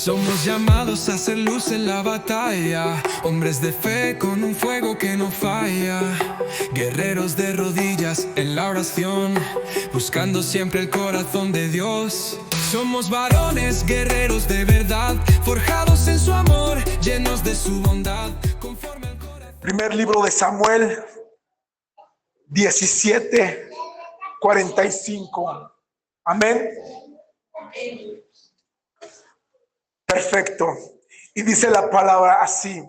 Somos llamados a hacer luz en la batalla, hombres de fe con un fuego que no falla, guerreros de rodillas en la oración, buscando siempre el corazón de Dios. Somos varones, guerreros de verdad, forjados en su amor, llenos de su bondad, conforme al corazón. Primer libro de Samuel 17:45. Amén. Perfecto. Y dice la palabra así: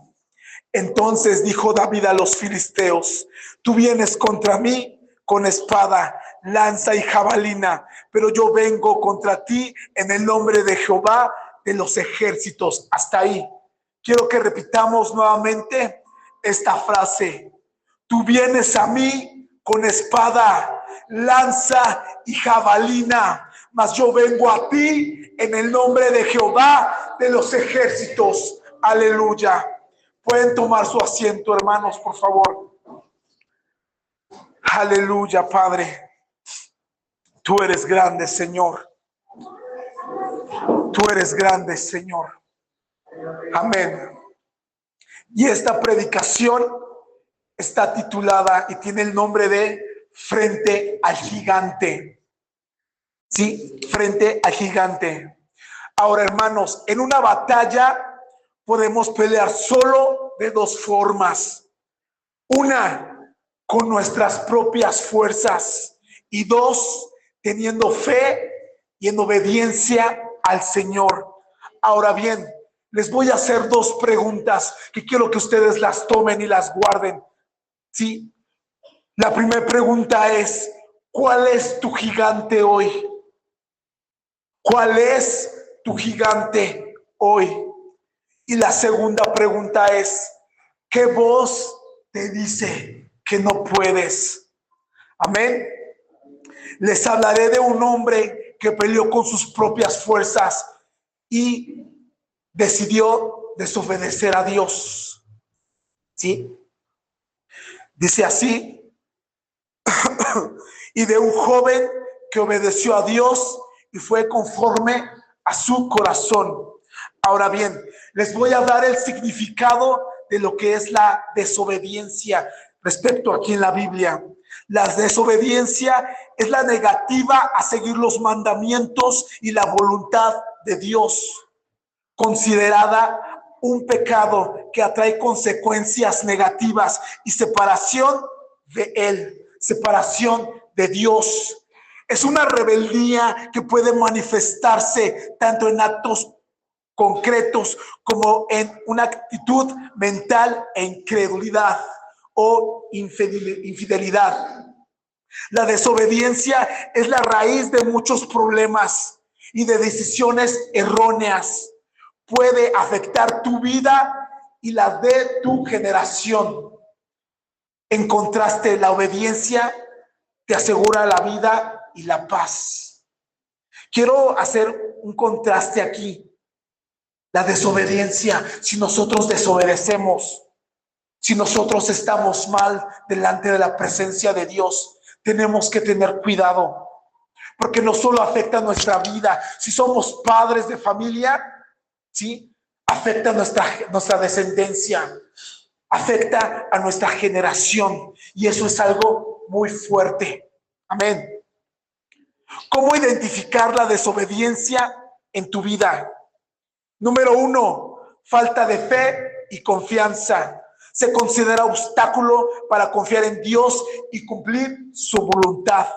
entonces dijo David a los filisteos: tú vienes contra mí con espada, lanza y jabalina, pero yo vengo contra ti en el nombre de Jehová de los ejércitos. Hasta ahí. Quiero que repitamos nuevamente esta frase: tú vienes a mí con espada, lanza y jabalina, mas yo vengo a ti en el nombre de Jehová de los ejércitos. Aleluya. Pueden tomar su asiento, hermanos, por favor. Aleluya, Padre. Tú eres grande, Señor. Tú eres grande, Señor. Amén. Y esta predicación está titulada y tiene el nombre de Frente al Gigante. Sí, frente al gigante. Ahora, hermanos, en una batalla podemos pelear solo de dos formas. Una, con nuestras propias fuerzas. Y dos, teniendo fe y en obediencia al Señor. Ahora bien, les voy a hacer dos preguntas que quiero que ustedes las tomen y las guarden. Sí. La primera pregunta es: ¿cuál es tu gigante hoy? ¿Cuál es tu gigante hoy? Y la segunda pregunta es: ¿qué voz te dice que no puedes? Amén. Les hablaré de un hombre que peleó con sus propias fuerzas y decidió desobedecer a Dios. ¿Sí? Dice así: y de un joven que obedeció a Dios y fue conforme a su corazón. Ahora bien, les voy a dar el significado de lo que es la desobediencia respecto aquí en la Biblia. La desobediencia es la negativa a seguir los mandamientos y la voluntad de Dios, considerada un pecado que atrae consecuencias negativas y separación de Él, separación de Dios. Es una rebeldía que puede manifestarse tanto en actos concretos como en una actitud mental e incredulidad o infidelidad. La desobediencia es la raíz de muchos problemas y de decisiones erróneas. Puede afectar tu vida y la de tu generación. En contraste, la obediencia te asegura la vida y la paz. Quiero hacer un contraste aquí. La desobediencia, si nosotros desobedecemos, si nosotros estamos mal delante de la presencia de Dios, tenemos que tener cuidado, porque no solo afecta nuestra vida. Si somos padres de familia, ¿sí?, afecta nuestra descendencia, afecta a nuestra generación, y eso es algo muy fuerte. Amén. ¿Cómo identificar la desobediencia en tu vida? Número 1, falta de fe y confianza. Se considera obstáculo para confiar en Dios y cumplir su voluntad.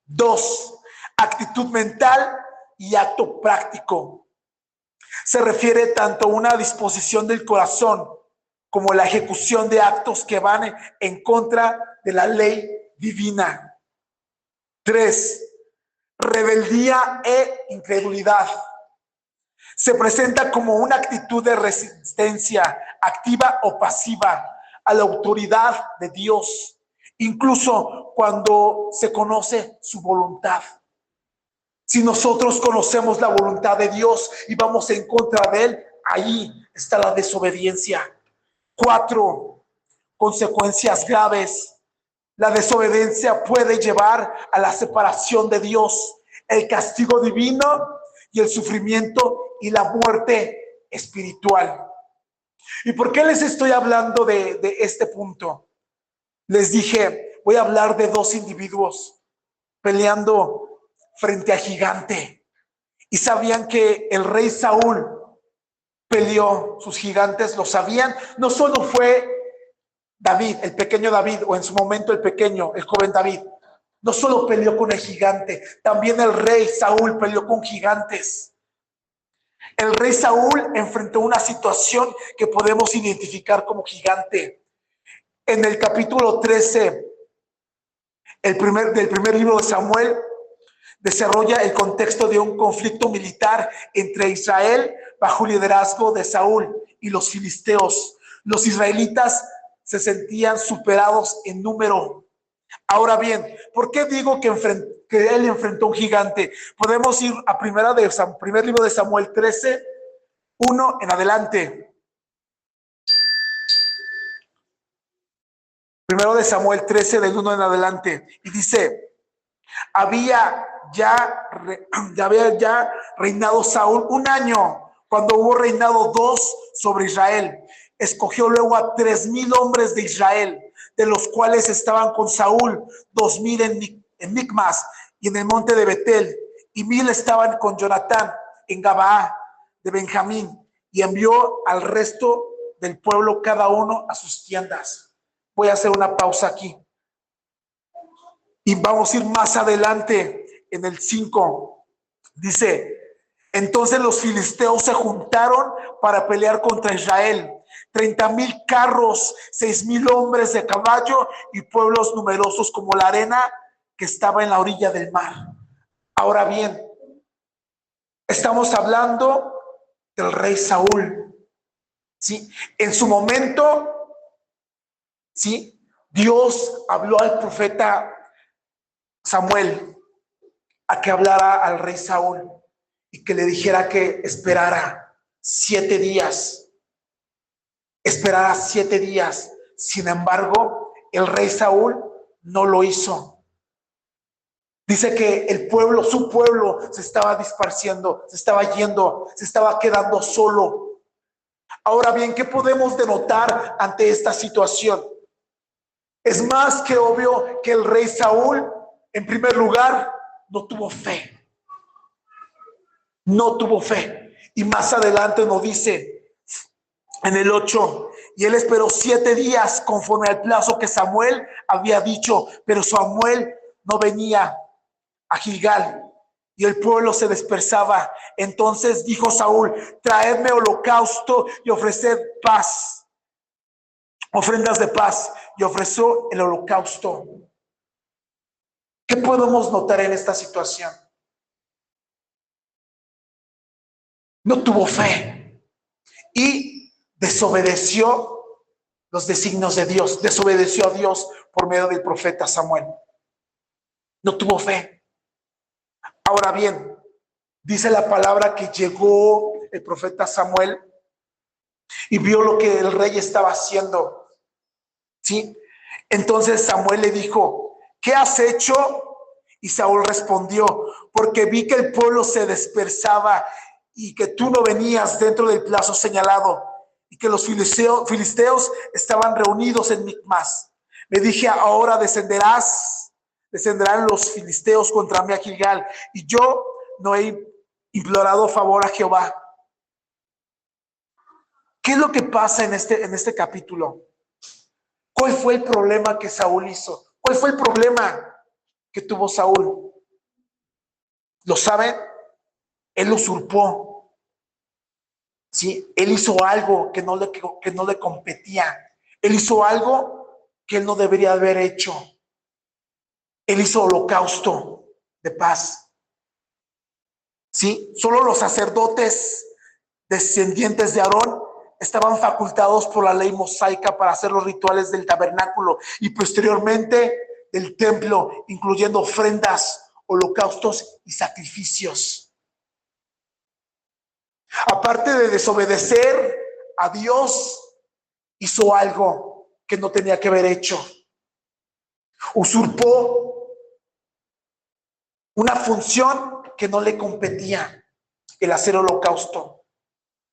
2, actitud mental y acto práctico. Se refiere tanto a una disposición del corazón como la ejecución de actos que van en contra de la ley divina. 3, rebeldía e incredulidad. Se presenta como una actitud de resistencia activa o pasiva a la autoridad de Dios, incluso cuando se conoce su voluntad. Si nosotros conocemos la voluntad de Dios y vamos en contra de Él, ahí está la desobediencia. 4, consecuencias graves. La desobediencia puede llevar a la separación de Dios, el castigo divino y el sufrimiento y la muerte espiritual. ¿Y por qué les estoy hablando de este punto? Les dije, voy a hablar de dos individuos peleando frente a gigante. Y sabían que el rey Saúl peleó sus gigantes, lo sabían. No solo fue David, el pequeño David, o en su momento el joven David. No solo peleó con el gigante, también el rey Saúl peleó con gigantes. El rey Saúl enfrentó una situación que podemos identificar como gigante. En el capítulo 13, del primer libro de Samuel, desarrolla el contexto de un conflicto militar entre Israel bajo el liderazgo de Saúl y los filisteos. Los israelitas se sentían superados en número. Ahora bien, ¿por qué digo que él enfrentó un gigante? Podemos ir a primer libro de Samuel 13, 1 en adelante. Primero de Samuel 13, del 1 en adelante. Y dice, había ya reinado Saúl 1 año, cuando hubo reinado 2 sobre Israel. Escogió luego a 3,000 hombres de Israel, de los cuales estaban con Saúl 2,000 en Micmas y en el monte de Betel, y 1,000 estaban con Jonatán en Gabaa de Benjamín, y envió al resto del pueblo cada uno a sus tiendas. Voy a hacer una pausa aquí. Y vamos a ir más adelante en el 5. Dice, entonces los filisteos se juntaron para pelear contra Israel. 30,000 carros, 6,000 hombres de caballo y pueblos numerosos como la arena que estaba en la orilla del mar. Ahora bien, estamos hablando del rey Saúl. ¿Sí? En su momento, ¿sí? Dios habló al profeta Samuel a que hablara al rey Saúl y que le dijera que esperara 7 días. Esperara 7 días. Sin embargo, el rey Saúl no lo hizo. Dice que el pueblo, su pueblo, se estaba disparciendo, se estaba yendo, se estaba quedando solo. Ahora bien, ¿qué podemos denotar ante esta situación? Es más que obvio que el rey Saúl, en primer lugar, no tuvo fe. No tuvo fe. Y más adelante nos dice en el 8, y él esperó 7 días conforme al plazo que Samuel había dicho, pero Samuel no venía a Gilgal y el pueblo se dispersaba. Entonces dijo Saúl, traedme holocausto y ofreced paz, ofrendas de paz, y ofreció el holocausto. ¿Qué podemos notar en esta situación? No tuvo fe y desobedeció los designios de Dios, desobedeció a Dios por medio del profeta Samuel. No tuvo fe. Ahora bien, dice la palabra que llegó el profeta Samuel y vio lo que el rey estaba haciendo. ¿Sí? Entonces Samuel le dijo, ¿qué has hecho? Y Saúl respondió, porque vi que el pueblo se dispersaba y que tú no venías dentro del plazo señalado y que los filisteos estaban reunidos en Micmas. Me dije, ahora descenderán los filisteos contra mí a Gilgal, y yo no he implorado favor a Jehová. ¿Qué es lo que pasa en este capítulo? ¿Cuál fue el problema que Saúl hizo? ¿Cuál fue el problema que tuvo Saúl? ¿Lo saben? Él usurpó. ¿Sí? Él hizo algo que no le competía. Él hizo algo que él no debería haber hecho. Él hizo holocausto de paz. ¿Sí? Solo los sacerdotes descendientes de Aarón estaban facultados por la ley mosaica para hacer los rituales del tabernáculo y posteriormente del templo, incluyendo ofrendas, holocaustos y sacrificios. Aparte de desobedecer a Dios, hizo algo que no tenía que haber hecho. Usurpó una función que no le competía. el hacer holocausto.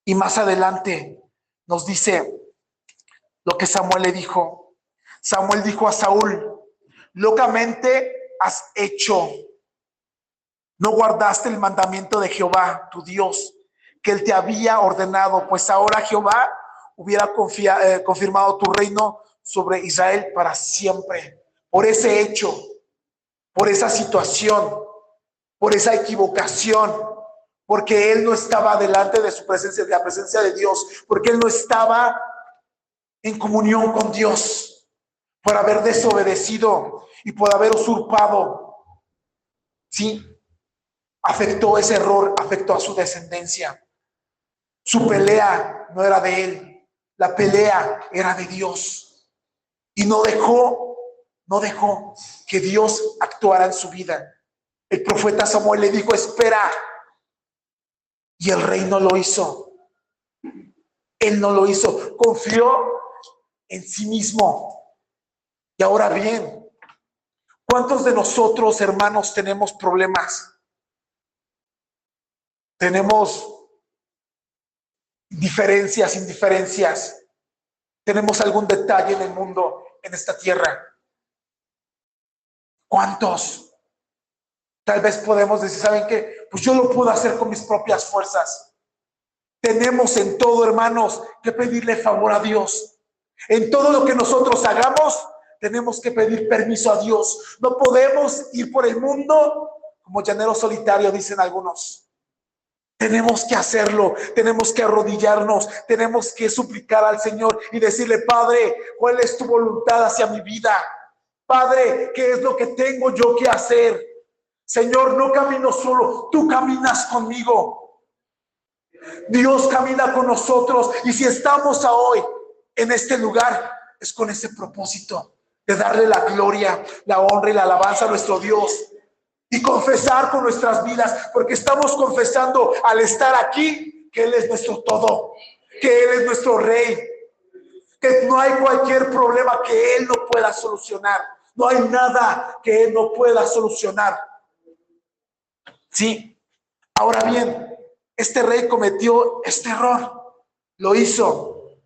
Y más adelante nos dice lo que Samuel le dijo. Samuel dijo a Saúl: locamente has hecho. No guardaste el mandamiento de Jehová, tu Dios, que él te había ordenado, pues ahora Jehová hubiera confirmado tu reino sobre Israel para siempre. Por ese hecho, por esa situación, por esa equivocación, porque él no estaba delante de su presencia, de la presencia de Dios, porque él no estaba en comunión con Dios, por haber desobedecido y por haber usurpado. Sí, afectó ese error, afectó a su descendencia. Su pelea no era de él, la pelea era de Dios. Y no dejó que Dios actuara en su vida. El profeta Samuel le dijo: espera. Y el rey no lo hizo. Él no lo hizo. Confió en sí mismo. Y ahora bien, ¿cuántos de nosotros, hermanos, tenemos problemas? Tenemos diferencias, indiferencias. Tenemos algún detalle en el mundo, en esta tierra. ¿Cuántos? Tal vez podemos decir: ¿saben qué? Pues yo lo puedo hacer con mis propias fuerzas. Tenemos en todo, hermanos, que pedirle favor a Dios. En todo lo que nosotros hagamos, tenemos que pedir permiso a Dios. No podemos ir por el mundo como llanero solitario, dicen algunos. Tenemos que hacerlo, tenemos que arrodillarnos, tenemos que suplicar al Señor y decirle: Padre, ¿cuál es tu voluntad hacia mi vida? Padre, ¿qué es lo que tengo yo que hacer? Señor, no camino solo, tú caminas conmigo. Dios camina con nosotros, y si estamos hoy en este lugar, es con ese propósito de darle la gloria, la honra y la alabanza a nuestro Dios. Y confesar con nuestras vidas, porque estamos confesando al estar aquí que Él es nuestro todo, que Él es nuestro Rey, que no hay cualquier problema que Él no pueda solucionar. No hay nada que Él no pueda solucionar. Sí, ahora bien, este rey cometió este error, lo hizo.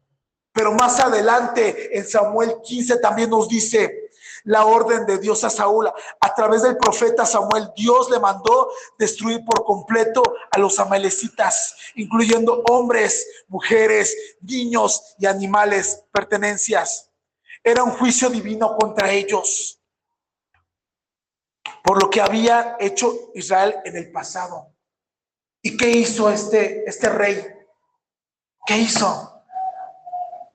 Pero más adelante en Samuel 15 también nos dice la orden de Dios a Saúl. A través del profeta Samuel, Dios le mandó destruir por completo a los amalecitas, incluyendo hombres, mujeres, niños y animales, pertenencias. Era un juicio divino contra ellos por lo que había hecho Israel en el pasado. ¿Y qué hizo este rey? ¿Qué hizo?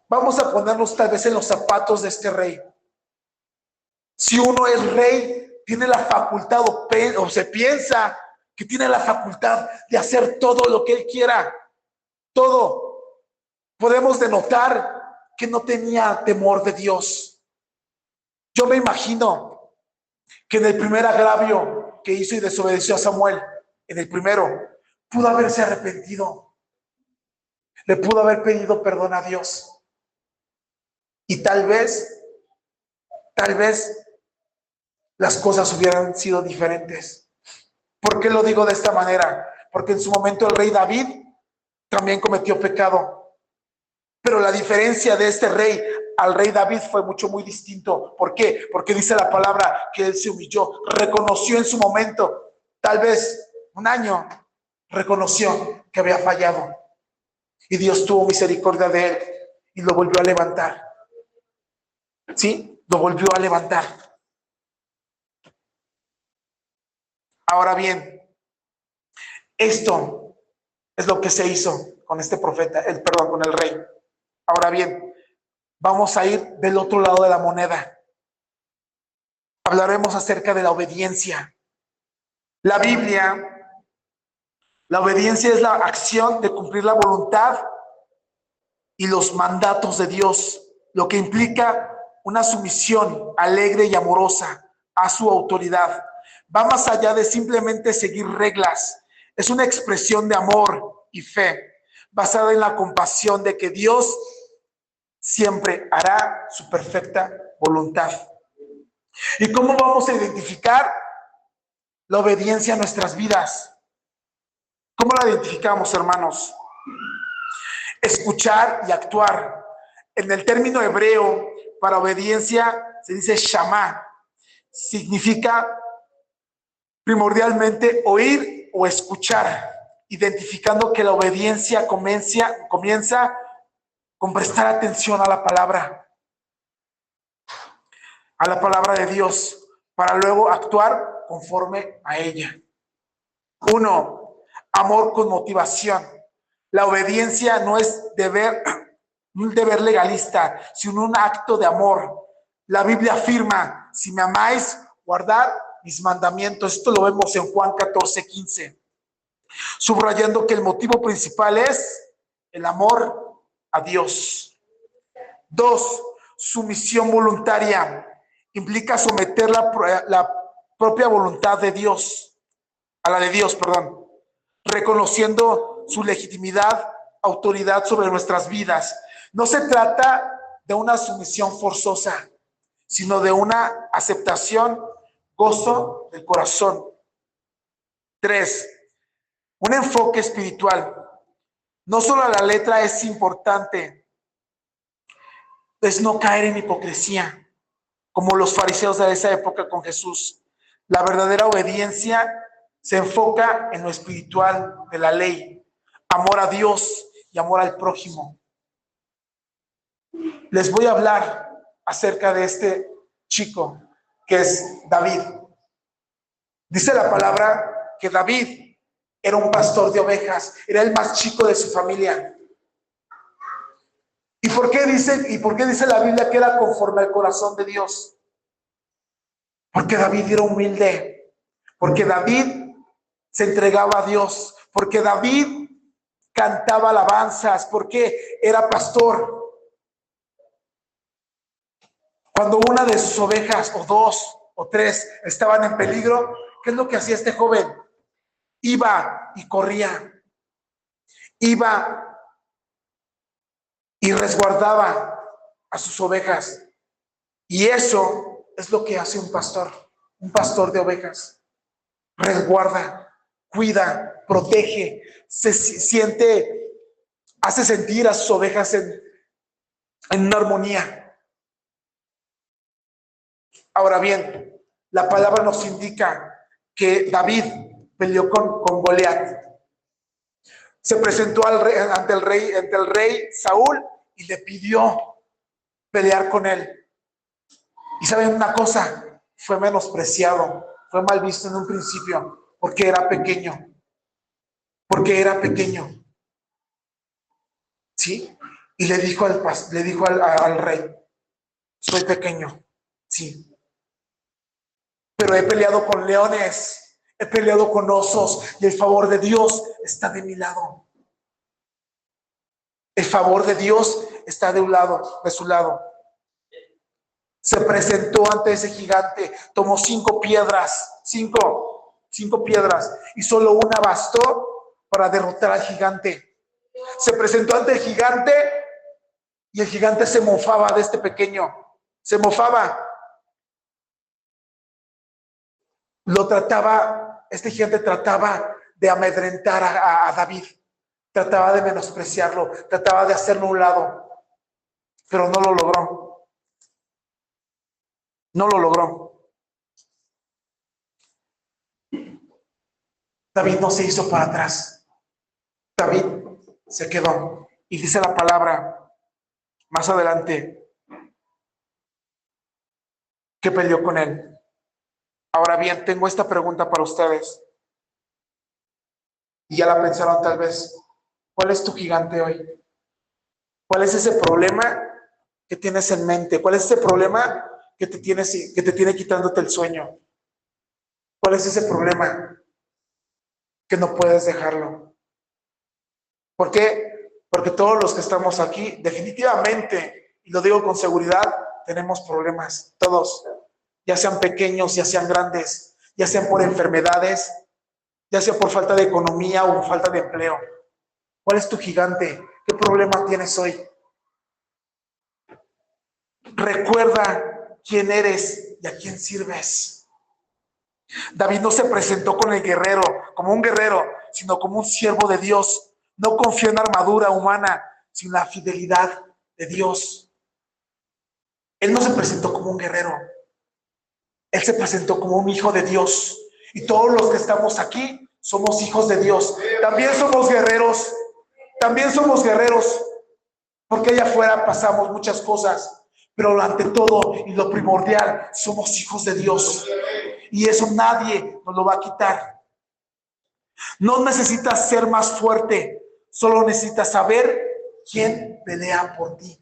Vamos a ponernos tal vez en los zapatos de este rey. Si uno es rey, tiene la facultad o se piensa que tiene la facultad de hacer todo lo que él quiera. Todo. Podemos denotar que no tenía temor de Dios. Yo me imagino que en el primer agravio que hizo y desobedeció a Samuel, en el primero, pudo haberse arrepentido. Le pudo haber pedido perdón a Dios. Y tal vez las cosas hubieran sido diferentes. ¿Por qué lo digo de esta manera? Porque en su momento el rey David también cometió pecado. Pero la diferencia de este rey al rey David fue muy distinto. ¿Por qué? Porque dice la palabra que él se humilló, reconoció en su momento, tal vez un año, reconoció que había fallado. Y Dios tuvo misericordia de él y lo volvió a levantar. ¿Sí? Lo volvió a levantar. Ahora bien, esto es lo que se hizo con este profeta, con el rey. Ahora bien, vamos a ir del otro lado de la moneda. Hablaremos acerca de la obediencia. La obediencia es la acción de cumplir la voluntad y los mandatos de Dios, lo que implica una sumisión alegre y amorosa a su autoridad. Va más allá de simplemente seguir reglas. Es una expresión de amor y fe basada en la compasión de que Dios siempre hará su perfecta voluntad. ¿Y cómo vamos a identificar la obediencia a nuestras vidas? ¿Cómo la identificamos, hermanos? Escuchar y actuar. En el término hebreo para obediencia se dice shamá. Significa primordialmente oír o escuchar, identificando que la obediencia comienza con prestar atención a la palabra de Dios, para luego actuar conforme a ella. 1. Amor con motivación. La obediencia no es un deber legalista, sino un acto de amor. La Biblia afirma: si me amáis, guardad mis mandamientos. Esto lo vemos en Juan 14:15. Subrayando que el motivo principal es el amor a Dios. 2. Sumisión voluntaria. Implica someter la propia voluntad de Dios, a la de Dios, reconociendo su legitimidad, autoridad sobre nuestras vidas. No se trata de una sumisión forzosa, sino de una aceptación, gozo del corazón. 3. Un enfoque espiritual. No solo la letra es importante, es no caer en hipocresía, como los fariseos de esa época con Jesús. La verdadera obediencia se enfoca en lo espiritual de la ley, amor a Dios y amor al prójimo. Les voy a hablar acerca de este chico que es David. Dice la palabra que David era un pastor de ovejas, era el más chico de su familia. ¿Y por qué dice la Biblia que era conforme al corazón de Dios? Porque David era humilde, porque David se entregaba a Dios, porque David cantaba alabanzas, porque era pastor. Cuando una de sus ovejas, o dos, o tres, estaban en peligro, ¿qué es lo que hacía este joven? Iba y corría, iba y resguardaba a sus ovejas. Y eso es lo que hace un pastor de ovejas. Resguarda, cuida, protege, hace sentir a sus ovejas en una armonía. Ahora bien, la palabra nos indica que David peleó con Goliat. Se presentó ante el rey Saúl y le pidió pelear con él. Y saben una cosa, fue menospreciado, fue mal visto en un principio, porque era pequeño. ¿Sí? Y le dijo al rey: soy pequeño, sí, pero he peleado con leones, he peleado con osos, y el favor de Dios está de mi lado. El favor de Dios está de su lado. Se presentó ante ese gigante, tomó 5 piedras, y solo una bastó para derrotar al gigante. Se presentó ante el gigante y el gigante se mofaba de este pequeño, se mofaba. Este gigante trataba de amedrentar a David, trataba de menospreciarlo, trataba de hacerlo a un lado, pero no lo logró. David no se hizo para atrás. David se quedó. Y dice la palabra más adelante que peleó con él. Ahora bien, tengo esta pregunta para ustedes. Y ya la pensaron tal vez. ¿Cuál es tu gigante hoy? ¿Cuál es ese problema que tienes en mente? ¿Cuál es ese problema que te tiene quitándote el sueño? ¿Cuál es ese problema que no puedes dejarlo? ¿Por qué? Porque todos los que estamos aquí, definitivamente, y lo digo con seguridad, tenemos problemas, todos, ya sean pequeños, ya sean grandes, ya sean por enfermedades, ya sea por falta de economía o falta de empleo. ¿Cuál es tu gigante? ¿Qué problema tienes hoy? Recuerda quién eres y a quién sirves. David no se presentó como un guerrero, sino como un siervo de Dios. No confió en armadura humana, sino en la fidelidad de Dios. Él no se presentó como un guerrero. Él se presentó como un hijo de Dios. Y todos los que estamos aquí somos hijos de Dios. También somos guerreros. También somos guerreros. Porque allá afuera pasamos muchas cosas. Pero ante todo y lo primordial, somos hijos de Dios. Y eso nadie nos lo va a quitar. No necesitas ser más fuerte. Solo necesitas saber quién pelea por ti.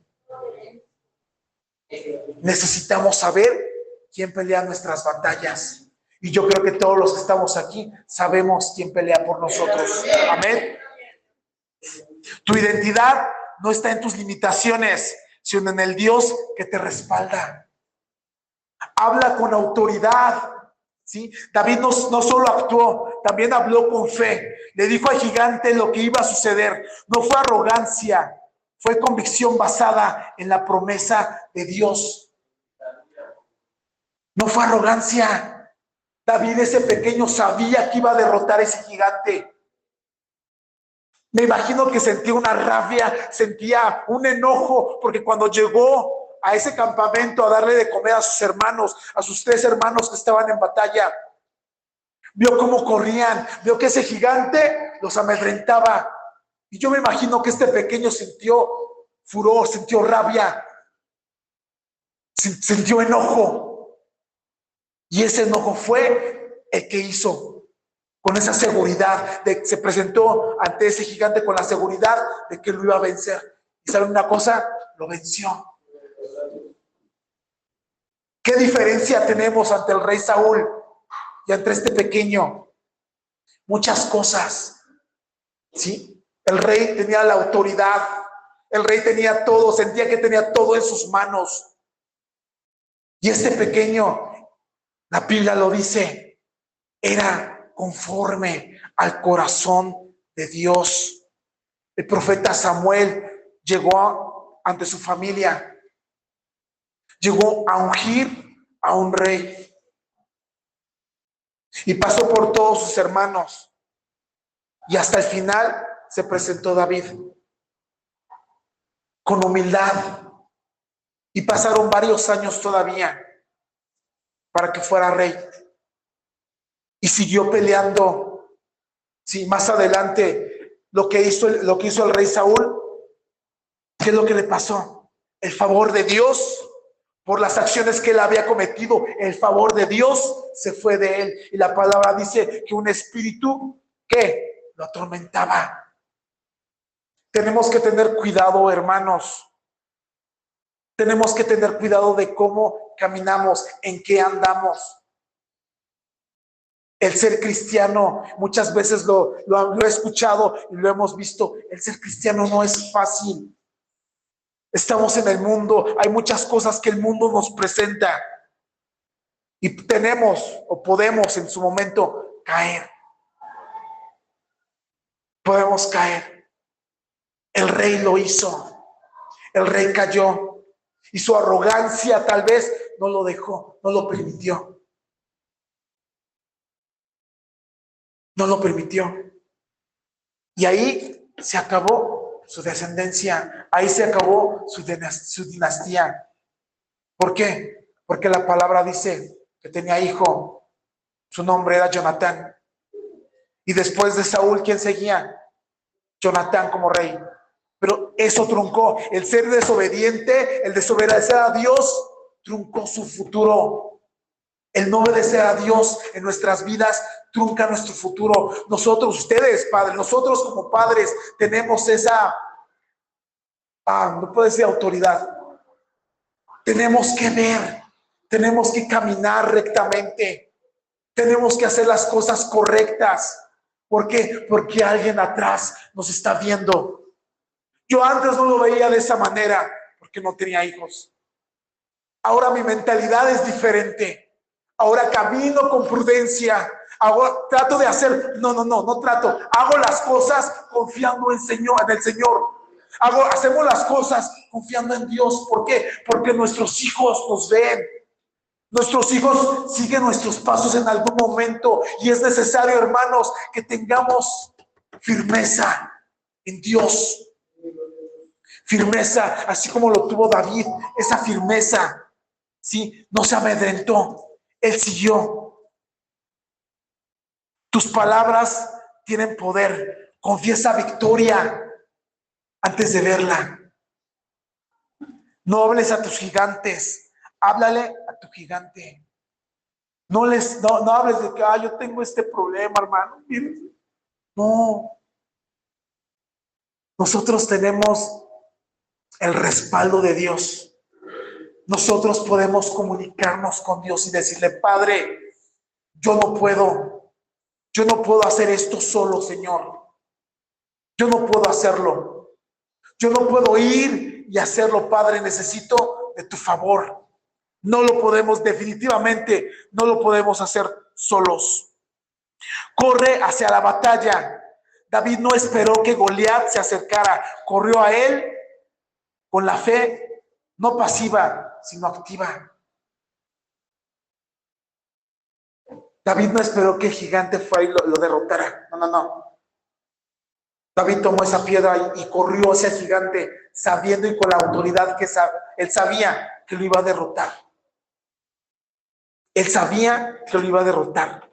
Necesitamos saber quién pelea nuestras batallas. Y yo creo que todos los que estamos aquí sabemos quién pelea por nosotros. Amén. Tu identidad no está en tus limitaciones, sino en el Dios que te respalda. Habla con autoridad. ¿Sí? David no solo actuó, también habló con fe. Le dijo al gigante lo que iba a suceder. No fue arrogancia, fue convicción basada en la promesa de Dios. No fue arrogancia. David, ese pequeño, sabía que iba a derrotar a ese gigante. Me imagino que sentía una rabia, sentía un enojo, porque cuando llegó a ese campamento a darle de comer a sus hermanos, a sus 3 hermanos que estaban en batalla, vio cómo corrían, vio que ese gigante los amedrentaba. Y yo me imagino que este pequeño sintió furor, sintió rabia, sintió enojo. Y ese enojo fue el que hizo con esa seguridad, se presentó ante ese gigante con la seguridad de que lo iba a vencer. ¿Y saben una cosa? Lo venció. ¿Qué diferencia tenemos ante el rey Saúl y ante este pequeño? Muchas cosas. ¿Sí? El rey tenía la autoridad, el rey tenía todo, sentía que tenía todo en sus manos. Y este pequeño, la Biblia lo dice, era conforme al corazón de Dios. El profeta Samuel llegó ante su familia, llegó a ungir a un rey y pasó por todos sus hermanos y hasta el final se presentó David con humildad y pasaron varios años todavía para que fuera rey y siguió peleando. Sí, más adelante lo que hizo el rey Saúl, ¿qué es lo que le pasó? El favor de Dios, por las acciones que él había cometido, el favor de Dios se fue de él. Y la palabra dice que un espíritu que lo atormentaba. Tenemos que tener cuidado, hermanos. Tenemos que tener cuidado de cómo caminamos, en qué andamos. El ser cristiano, muchas veces lo he escuchado y lo hemos visto, el ser cristiano no es fácil. Estamos en el mundo, hay muchas cosas que el mundo nos presenta y tenemos o podemos en su momento caer. Podemos caer. El rey lo hizo, el rey cayó y su arrogancia tal vez no lo dejó, no lo permitió. No lo permitió. Y ahí se acabó su descendencia. Ahí se acabó su dinastía. ¿Por qué? Porque la palabra dice que tenía hijo. Su nombre era Jonatán. Y después de Saúl, ¿quién seguía? Jonatán como rey. Pero eso truncó. El ser desobediente, el desobedecer a Dios, truncó su futuro. El no obedecer a Dios en nuestras vidas trunca nuestro futuro. Nosotros, ustedes, padres, nosotros como padres tenemos esa, no puede ser autoridad. Tenemos que ver, tenemos que caminar rectamente, tenemos que hacer las cosas correctas. ¿Por qué? Porque alguien atrás nos está viendo. Yo antes no lo veía de esa manera porque no tenía hijos. Ahora mi mentalidad es diferente. Ahora camino con prudencia. Trato de hacer, no trato. Hago las cosas confiando en el Señor. Hacemos las cosas confiando en Dios. ¿Por qué? Porque nuestros hijos nos ven. Nuestros hijos siguen nuestros pasos en algún momento. Y es necesario, hermanos, que tengamos firmeza en Dios. Firmeza, así como lo tuvo David, esa firmeza, ¿sí? No se amedrentó, él siguió. Tus palabras tienen poder. Confiesa victoria antes de verla. No hables a tus gigantes, háblale a tu gigante. No hables de que yo tengo este problema, hermano. Miren. No. Nosotros tenemos el respaldo de Dios. Nosotros podemos comunicarnos con Dios y decirle: Padre, yo no puedo hacer esto solo, Señor. Yo no puedo hacerlo. Yo no puedo ir y hacerlo, Padre. Necesito de tu favor. No lo podemos, definitivamente, no lo podemos hacer solos. Corre hacia la batalla. David no esperó que Goliat se acercara. Corrió a él con la fe, no pasiva, sino activa. David no esperó que el gigante fuera y lo derrotara. No. David tomó esa piedra y corrió hacia el gigante, sabiendo y con la autoridad que él sabía que lo iba a derrotar. Él sabía que lo iba a derrotar.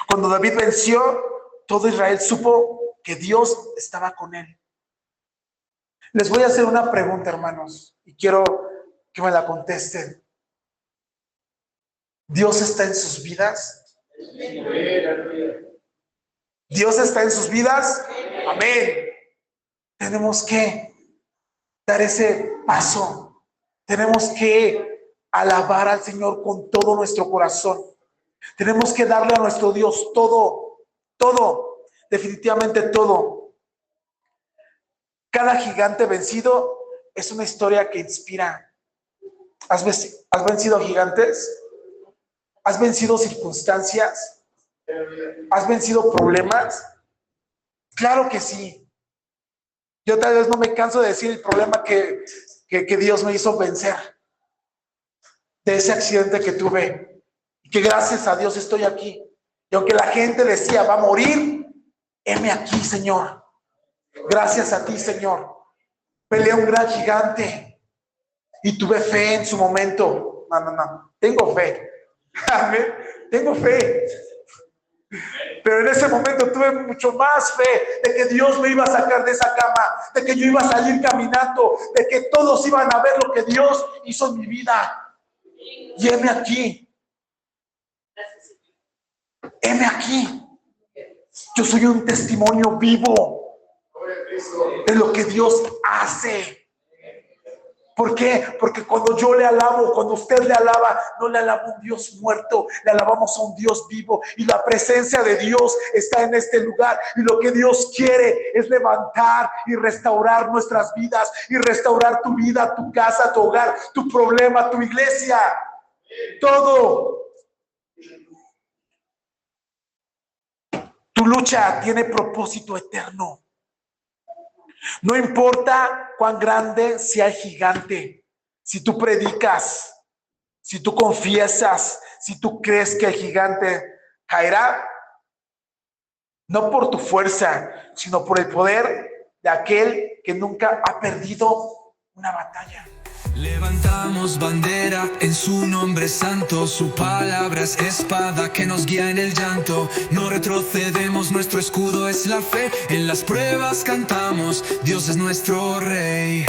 Cuando David venció, todo Israel supo que Dios estaba con él. Les voy a hacer una pregunta, hermanos, y quiero que me la contesten. ¿Dios está en sus vidas? ¿Dios está en sus vidas? Amén. Tenemos que dar ese paso. Tenemos que alabar al Señor con todo nuestro corazón. Tenemos que darle a nuestro Dios todo, definitivamente todo. Cada gigante vencido es una historia que inspira. ¿Has vencido gigantes? ¿Has vencido circunstancias? ¿Has vencido problemas? Claro que sí. Yo tal vez no me canso de decir el problema que Dios me hizo vencer. De ese accidente que tuve. Y que gracias a Dios estoy aquí. Y aunque la gente decía, va a morir, heme aquí, Señor. Gracias a ti, Señor. Peleé un gran gigante. Y tuve fe en su momento. No. Tengo fe. Amén. Tengo fe. Pero en ese momento tuve mucho más fe de que Dios me iba a sacar de esa cama, de que yo iba a salir caminando, de que todos iban a ver lo que Dios hizo en mi vida. Y heme aquí. Heme aquí. Yo soy un testimonio vivo de lo que Dios hace. ¿Por qué? Porque cuando yo le alabo, cuando usted le alaba, no le alaba a un Dios muerto, le alabamos a un Dios vivo. Y la presencia de Dios está en este lugar. Y lo que Dios quiere es levantar y restaurar nuestras vidas. Y restaurar tu vida, tu casa, tu hogar, tu problema, tu iglesia. Todo. Tu lucha tiene propósito eterno. No importa cuán grande sea el gigante, si tú predicas, si tú confiesas, si tú crees que el gigante caerá, no por tu fuerza, sino por el poder de aquel que nunca ha perdido una batalla. Levantamos bandera en su nombre santo, su palabra es espada que nos guía en el llanto. No retrocedemos, nuestro escudo es la fe, en las pruebas cantamos, Dios es nuestro rey.